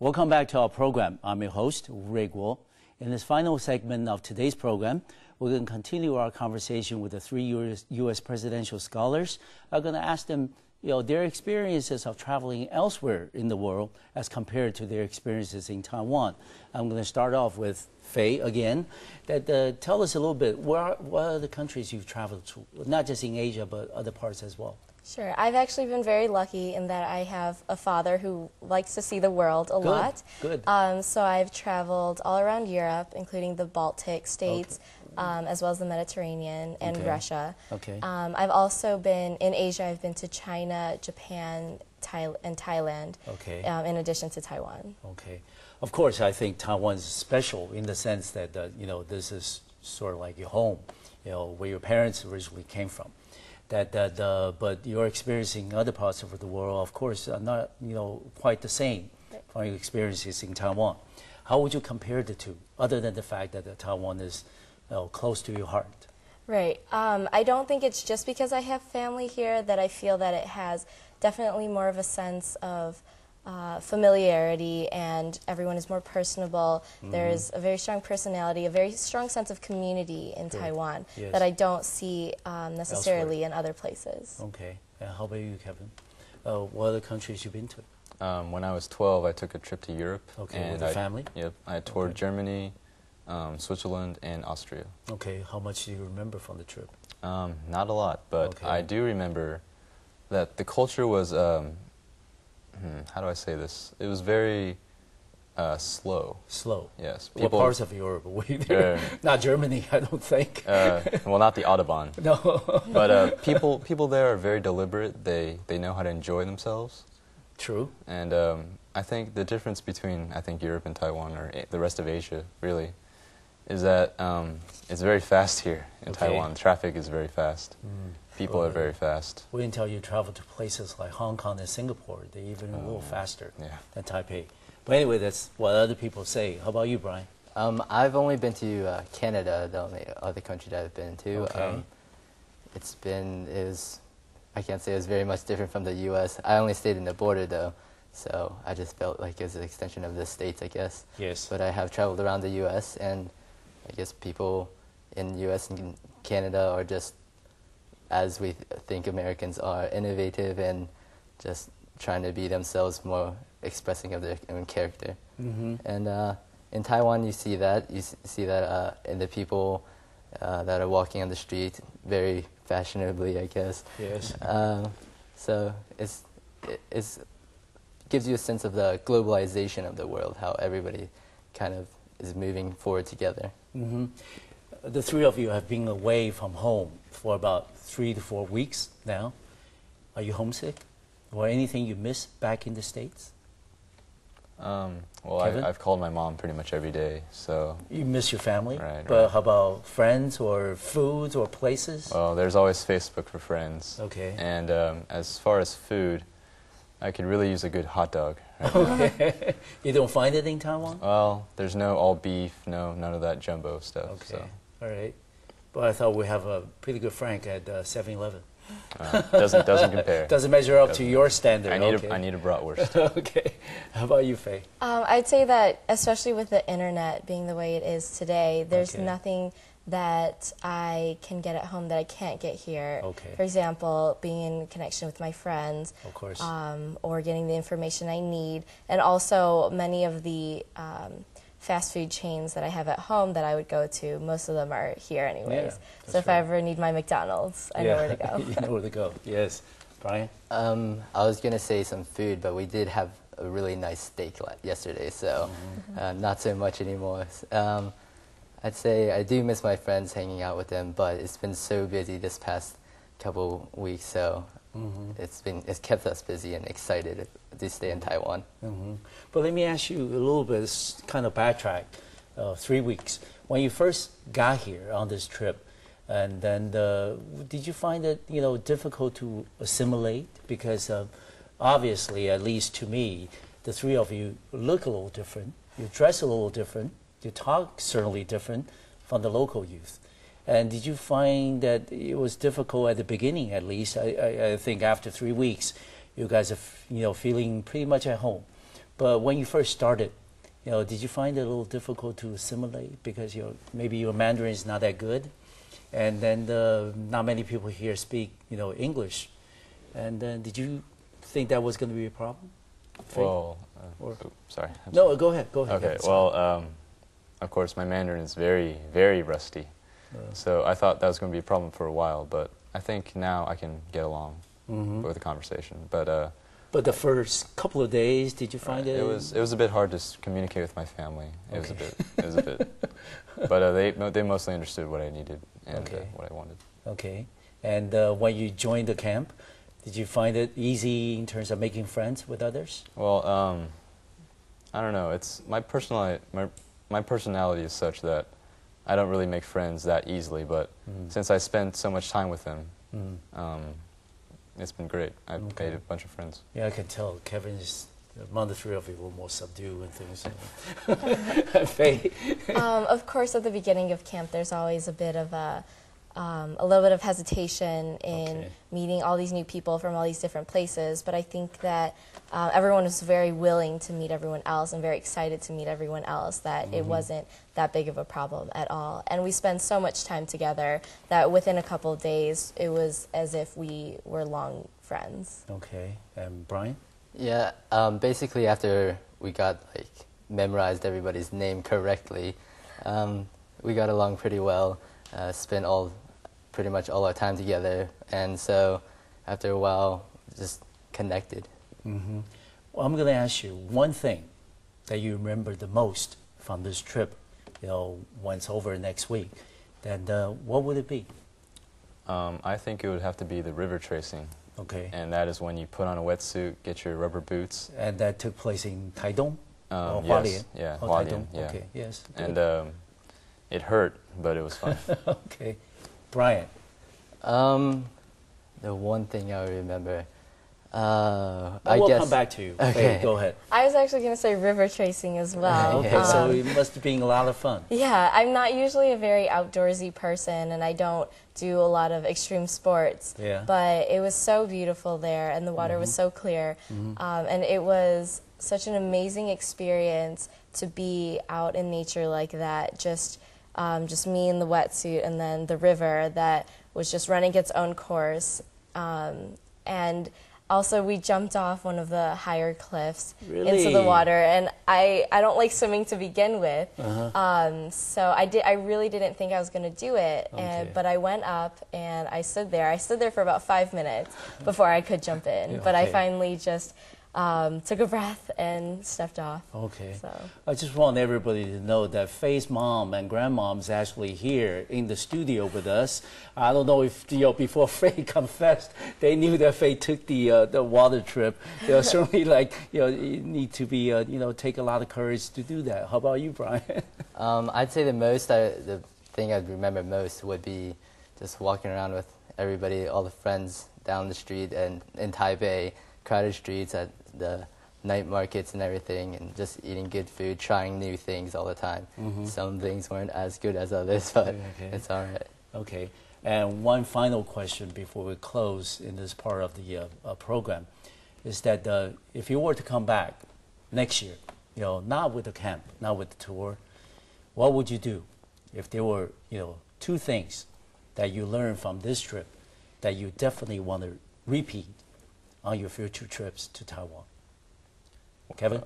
Welcome back to our program. I'm your host, Ray Guo. In this final segment of today's program, we're going to continue our conversation with the three U.S. presidential scholars. I'm going to ask them, their experiences of traveling elsewhere in the world as compared to their experiences in Taiwan. I'm going to start off with Fei again. Tell us a little bit, what are the countries you've traveled to, not just in Asia, but other parts as well? Sure. I've actually been very lucky in that I have a father who likes to see the world a lot. Good. So I've traveled all around Europe, including the Baltic states, as well as the Mediterranean and Russia. Okay. I've also been in Asia. I've been to China, Japan, and Thailand, in addition to Taiwan. Okay. Of course, I think Taiwan is special in the sense that, this is sort of like your home, where your parents originally came from. But your experience in other parts of the world, of course, are not, quite the same from your experiences in Taiwan. How would you compare the two, other than the fact that Taiwan is close to your heart? Right. I don't think it's just because I have family here that I feel that it has definitely more of a sense of familiarity, and everyone is more personable. There's a very strong personality, a very strong sense of community in Taiwan that I don't see necessarily in other places. Okay. How about you, Kevin? What other countries you've been to? When I was 12, I took a trip to Europe. Okay, and with the family? Yep. I toured Germany, Switzerland, and Austria. Okay. How much do you remember from the trip? Not a lot, but I do remember that the culture was... how do I say this? It was very slow. Slow? Yes. What parts of Europe were you there? Not Germany, I don't think. Well, not the Autobahn. No. But people there are very deliberate. They know how to enjoy themselves. True. And I think the difference between, Europe and Taiwan, or the rest of Asia, really, is that it's very fast here in Taiwan. Traffic is very fast. People are very fast. Wait until you travel to places like Hong Kong and Singapore. They're even a little faster than Taipei. But anyway, that's what other people say. How about you, Brian? I've only been to Canada, the only other country that I've been to. Okay. I can't say it was very much different from the U.S. I only stayed in the border, though, so I just felt like it was an extension of the States, I guess. Yes. But I have traveled around the U.S., and I guess people in the U.S. and Canada are just, as we think Americans are, innovative and just trying to be themselves, more expressing of their own character. And in Taiwan, you see that. You see that in the people that are walking on the street, very fashionably, I guess. Yes. So it gives you a sense of the globalization of the world, how everybody kind of is moving forward together. The three of you have been away from home for about 3 to 4 weeks now. Are you homesick? Or anything you miss back in the States? Well, I've called my mom pretty much every day, so... You miss your family? Right. But how about friends or foods or places? Well, there's always Facebook for friends. Okay. And as far as food, I could really use a good hot dog. Right Okay. You don't find it in Taiwan? Well, there's no all beef, none of that jumbo stuff. Okay. So. All right. But I thought we have a pretty good Frank at 7-Eleven. Doesn't compare. Doesn't measure up to your standard. I need a bratwurst. Okay. How about you, Faye? I'd say that, especially with the internet being the way it is today, there's nothing that I can get at home that I can't get here. Okay. For example, being in connection with my friends. Of course. Or getting the information I need. And also many of the fast food chains that I have at home that I would go to, most of them are here anyways. So if I ever need my McDonald's, I know where to go. You know where to go. Yes. Brian? I was going to say some food, but we did have a really nice steak yesterday, so not so much anymore. I'd say I do miss my friends, hanging out with them, but it's been so busy this past couple weeks, so it's kept us busy and excited to stay in Taiwan. But let me ask you a little bit, kind of backtrack, 3 weeks. When you first got here on this trip, and then did you find it difficult to assimilate? Because obviously, at least to me, the three of you look a little different. You dress a little different. You talk certainly different from the local youth. And did you find that it was difficult at the beginning, at least? I think after 3 weeks, you guys are feeling pretty much at home. But when you first started, did you find it a little difficult to assimilate because maybe your Mandarin is not that good, and then not many people here speak English, and then did you think that was going to be a problem? Well, sorry. No, go ahead. Go ahead. Okay. Yeah, Well, of course, my Mandarin is very, very rusty. So I thought that was going to be a problem for a while, but I think now I can get along with the conversation. But the first couple of days, did you find it? It was a bit hard to communicate with my family. It was a bit. But they mostly understood what I needed and what I wanted. Okay. And when you joined the camp, did you find it easy in terms of making friends with others? Well, I don't know. It's my personality is such that I don't really make friends that easily. But since I spent so much time with them, it's been great. I've made a bunch of friends. Yeah, I can tell. Kevin is among the three of you were more subdued and things. Faye? Of course, at the beginning of camp, there's always a bit of a little bit of hesitation in meeting all these new people from all these different places. But I think that everyone was very willing to meet everyone else and very excited to meet everyone else, that it wasn't that big of a problem at all. And we spent so much time together that within a couple of days, it was as if we were long friends. Okay. And Brian? Yeah, basically after we got memorized everybody's name correctly, we got along pretty well, spent pretty much all our time together, and so after a while, just connected. Well, I'm going to ask you one thing that you remember the most from this trip, when it's over next week, then what would it be? I think it would have to be the river tracing. Okay. And that is when you put on a wetsuit, get your rubber boots. And that took place in Taidong? Or yes, Hualien? yeah, Oh, Hualien, Taidong. yeah. Okay, yes. And it hurt, but it was fun. Okay. Brian? The one thing I remember, I we'll guess. come back to you. Okay. Faye, go ahead. I was actually going to say river tracing as well. Okay, so it must have been a lot of fun. Yeah, I'm not usually a very outdoorsy person, and I don't do a lot of extreme sports. Yeah. But it was so beautiful there, and the water was so clear. And it was such an amazing experience to be out in nature like that, just me in the wetsuit, and then the river that was just running its own course. And also, we jumped off one of the higher cliffs into the water, and I don't like swimming to begin with, so I really didn't think I was going to do it, but I went up and I stood there. I stood there for about 5 minutes before I could jump in, but I finally just took a breath and stepped off. Okay. So. I just want everybody to know that Faye's mom and grandmom's actually here in the studio with us. I don't know if before Faye confessed, they knew that Faye took the water trip. They're certainly you need to be take a lot of courage to do that. How about you, Brian? I'd say the thing I'd remember most would be just walking around with everybody, all the friends down the street and in Taipei, crowded streets at the night markets and everything, and just eating good food, trying new things all the time. Some things weren't as good as others, but it's all right. Okay. And one final question before we close in this part of the program is that if you were to come back next year, not with the camp, not with the tour, what would you do if there were, 2 things that you learned from this trip that you definitely want to repeat on your future trips to Taiwan? Kevin?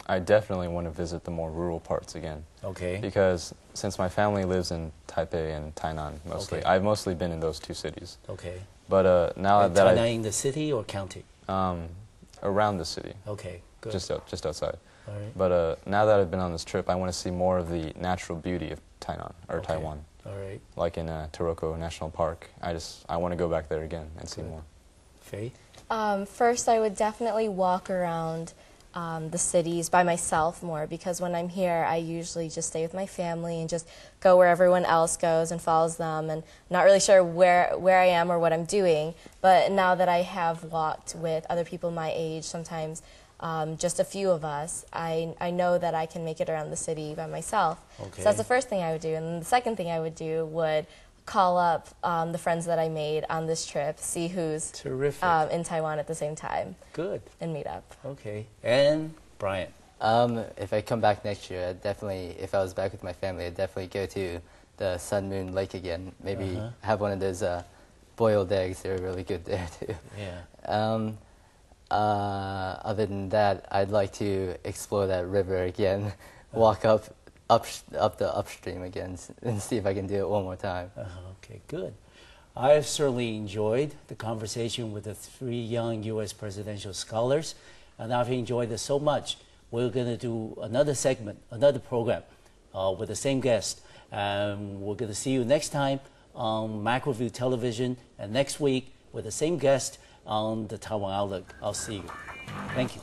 I definitely want to visit the more rural parts again. Okay. Because since my family lives in Taipei and Tainan mostly, I've mostly been in those 2 cities. Okay. But now that Tainan in the city or county? Around the city. Okay, good. Just outside. All right. But now that I've been on this trip, I want to see more of the natural beauty of Tainan or Taiwan. All right. Like in Taroko National Park. I want to go back there again and see more. Faye? First, I would definitely walk around the cities by myself more, because when I'm here, I usually just stay with my family and just go where everyone else goes and follows them, and not really sure where I am or what I'm doing. But now that I have walked with other people my age, sometimes just a few of us, I know that I can make it around the city by myself. Okay. So that's the first thing I would do. And then the second thing I would do would call up the friends that I made on this trip, see who's Terrific. in Taiwan at the same time, Good. and meet up. Okay. And Brian? If I come back next year, if I was back with my family, I'd definitely go to the Sun Moon Lake again. Maybe have one of those boiled eggs. They're really good there too. Yeah. Other than that, I'd like to explore that river again, walk up the upstream again, and see if I can do it one more time. Okay, good. I've certainly enjoyed the conversation with the 3 young U.S. presidential scholars, and I've enjoyed it so much. We're going to do another segment, another program with the same guest. And we're going to see you next time on Macroview Television, and next week with the same guest on the Taiwan Outlook. I'll see you. Thank you.